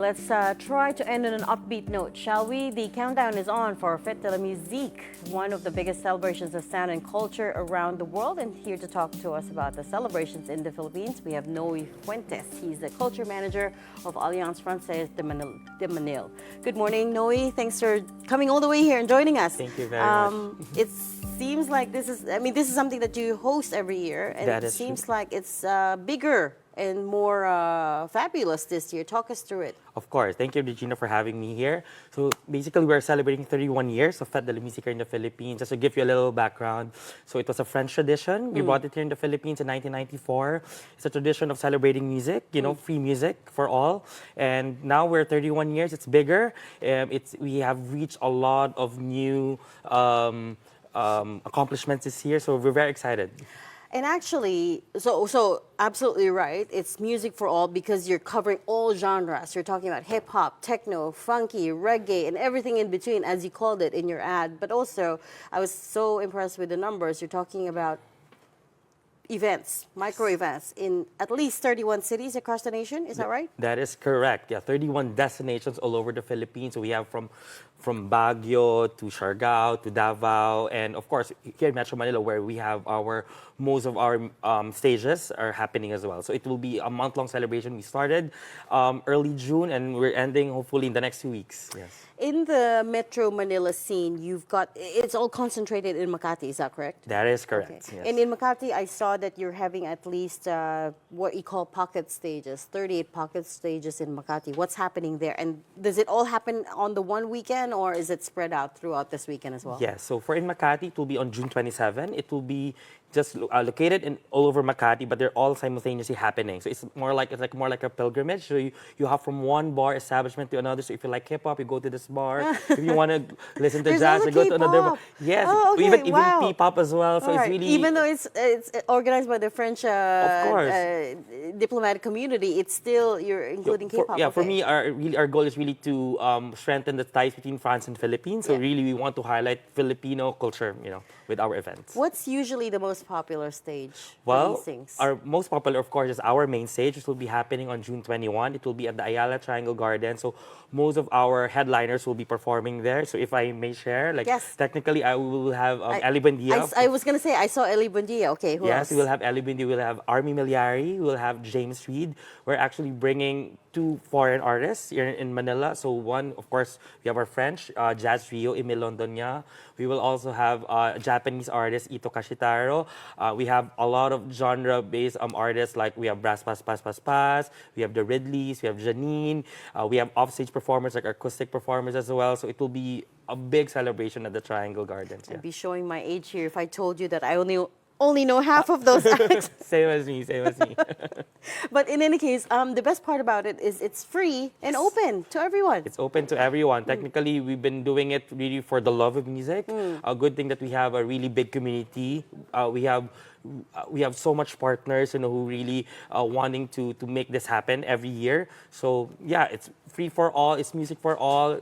Let's try to end on an upbeat note, shall we? The countdown is on for Fête de la Musique, one of the biggest celebrations of sound and culture around the world. And here to talk to us about the celebrations in the Philippines, we have Noe Fuentes. He's the culture manager of Alliance Française de Manille. Good morning, Noe. Thanks for coming all the way here and joining us. Thank you very much. It seems like this is something that you host every year, and That it is seems true. like it's bigger and more fabulous this year. Talk us through it. Of course. Thank you, Regina, for having me here. So basically, we're celebrating 31 years of Fête de la Musique here in the Philippines. Just to give you a little background. So it was a French tradition. We brought it here in the Philippines in 1994. It's a tradition of celebrating music, free music for all. And now we're 31 years. It's bigger. We have reached a lot of new accomplishments this year. So we're very excited. And actually, so absolutely right. It's music for all because you're covering all genres. You're talking about hip hop, techno, funky, reggae, and everything in between, as you called it in your ad. But also, I was so impressed with the numbers. You're talking about events, micro events in at least 31 cities across the nation. Is that right? That is correct. Yeah, 31 destinations all over the Philippines. So we have from Baguio to Siargao to Davao, and of course here in Metro Manila, where we have most of our stages are happening as well. So it will be a month-long celebration. We started early June, and we're ending hopefully in the next 2 weeks. Yes. In the Metro Manila scene, it's all concentrated in Makati. Is that correct? That is correct. Okay. Yes. And in Makati, I saw that you're having at least what you call pocket stages, 38 pocket stages in Makati. What's happening there? And does it all happen on the one weekend, or is it spread out throughout this weekend as well? Yes. So for in Makati, it will be on June 27. It will be just located in all over Makati, but they're all simultaneously happening. So it's more like a pilgrimage. So you have from one bar establishment to another. So if you like hip hop, you go to this bar. If you want to listen to There's jazz, also you go to another bar. K-pop. Yes. Oh, okay, Even wow. P-pop as well. So All it's right. really, Even though it's organized by the French of course. diplomatic community, it's still you're including K-pop. For Okay. me, our goal is really to strengthen the ties between France and Philippines. So Yeah. really, we want to highlight Filipino culture, with our events. What's usually the most popular stage for Well, these things? our most popular, of course, is our main stage, which will be happening on June 21. It will be at the Ayala Triangle Garden. So most of our headliners will be performing there. So if I may share, Yes. technically, I will have Eli Buendia. I was gonna say I saw Eli Buendia. Okay, who else? Yes, we will have Eli Buendia, we'll have Army Miliari, we'll have James Reid. We're actually bringing two foreign artists here in Manila. So one, of course, we have our French jazz trio, Emil Londoña. We will also have Japanese artist, Ito Kashitaro. We have a lot of genre-based artists, like we have Brass Pass Pass Pass Pass, we have the Ridleys, we have Janine, we have offstage performers, like acoustic performers as well. So it will be a big celebration at the Triangle Gardens. Yeah. I'd be showing my age here if I told you that I only know half of those acts. Same as me, same as me. But in any case, the best part about it is it's free and open to everyone. It's open to everyone. Technically, we've been doing it really for the love of music. A good thing that we have a really big community. We have so much partners, who really wanting to make this happen every year. So yeah, it's free for all. It's music for all.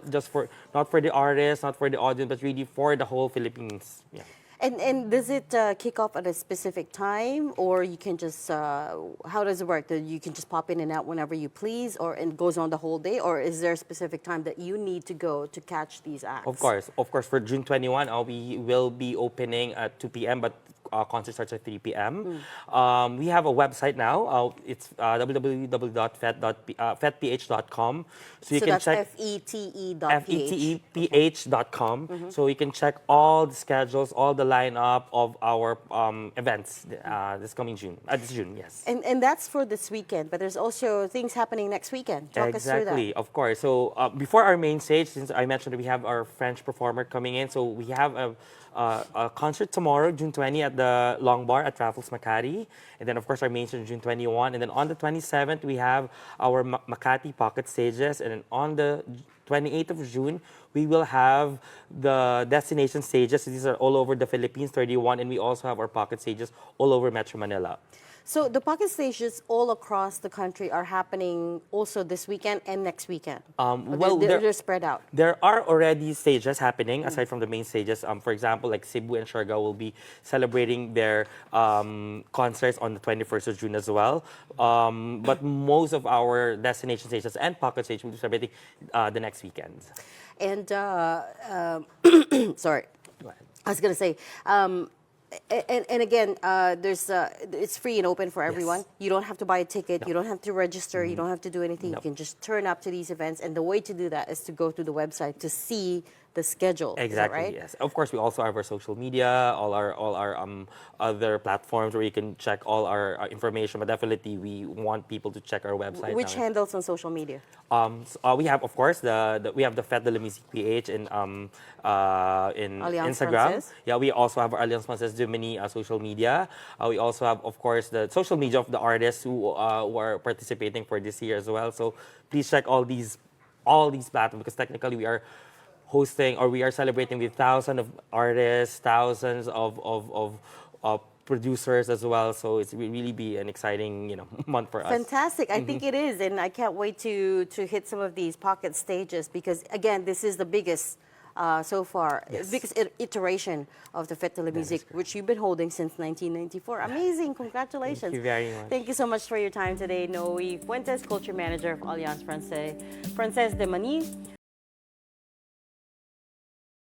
Not for the artists, not for the audience, but really for the whole Philippines. Yeah. And does it kick off at a specific time, or you can just how does it work? That you can just pop in and out whenever you please, or and it goes on the whole day, or is there a specific time that you need to go to catch these acts? Of course. For June 21, we will be opening at 2 p.m., but concert starts at 3 p.m. We have a website now. It's www.fetph.com. So you can that's check FETE.ph. FETEPH.com. So you can check all the schedules, all the lineup of our events this coming June. This June, yes. And that's for this weekend, but there's also things happening next weekend. Talk us through that. Exactly, of course. So before our main stage, since I mentioned that we have our French performer coming in, so we have a concert tomorrow, June 20, at the Long Bar at Raffles Makati. And then, of course, our main stage, June 21. And then on the 27th, we have our Makati pocket stages. And then on the 28th of June, we will have the destination stages. So these are all over the Philippines, 31. And we also have our pocket stages all over Metro Manila. So the pocket stages all across the country are happening also this weekend and next weekend. Or well, they're spread out. there are already stages happening aside from the main stages. For example, like Cebu and Siargao will be celebrating their concerts on the 21st of June as well. But most of our destination stages and pocket stages will be celebrating the next weekend. And sorry, Go ahead. I was gonna say. And again, there's it's free and open for everyone. You don't have to buy a ticket. You don't have to register. You don't have to do anything. Nope. You can just turn up to these events. And the way to do that is to go to the website to see the schedule. Is that Exactly. right? Yes. Of course, we also have our social media, all our other platforms where you can check all our information. But definitely, we want people to check our website. Which now. handles on social media? We have, of course, we have the Fête de la Musique PH in Alliance Instagram. Française. Yeah, we also have our Alliance Française Germany social media. We also have, of course, the social media of the artists who are participating for this year as well. So please check all these platforms because technically we are hosting or we are celebrating with thousands of artists, thousands of producers as well. So it's will really be an exciting month for us. Fantastic. I think it is. And I can't wait to hit some of these pocket stages because, again, this is the biggest so far, Yes. biggest iteration of the Fête de la Musique, which you've been holding since 1994. Amazing. Congratulations. Thank you very much. Thank you so much for your time today, Noe Fuentes, Culture Manager of Alliance Française de Manille.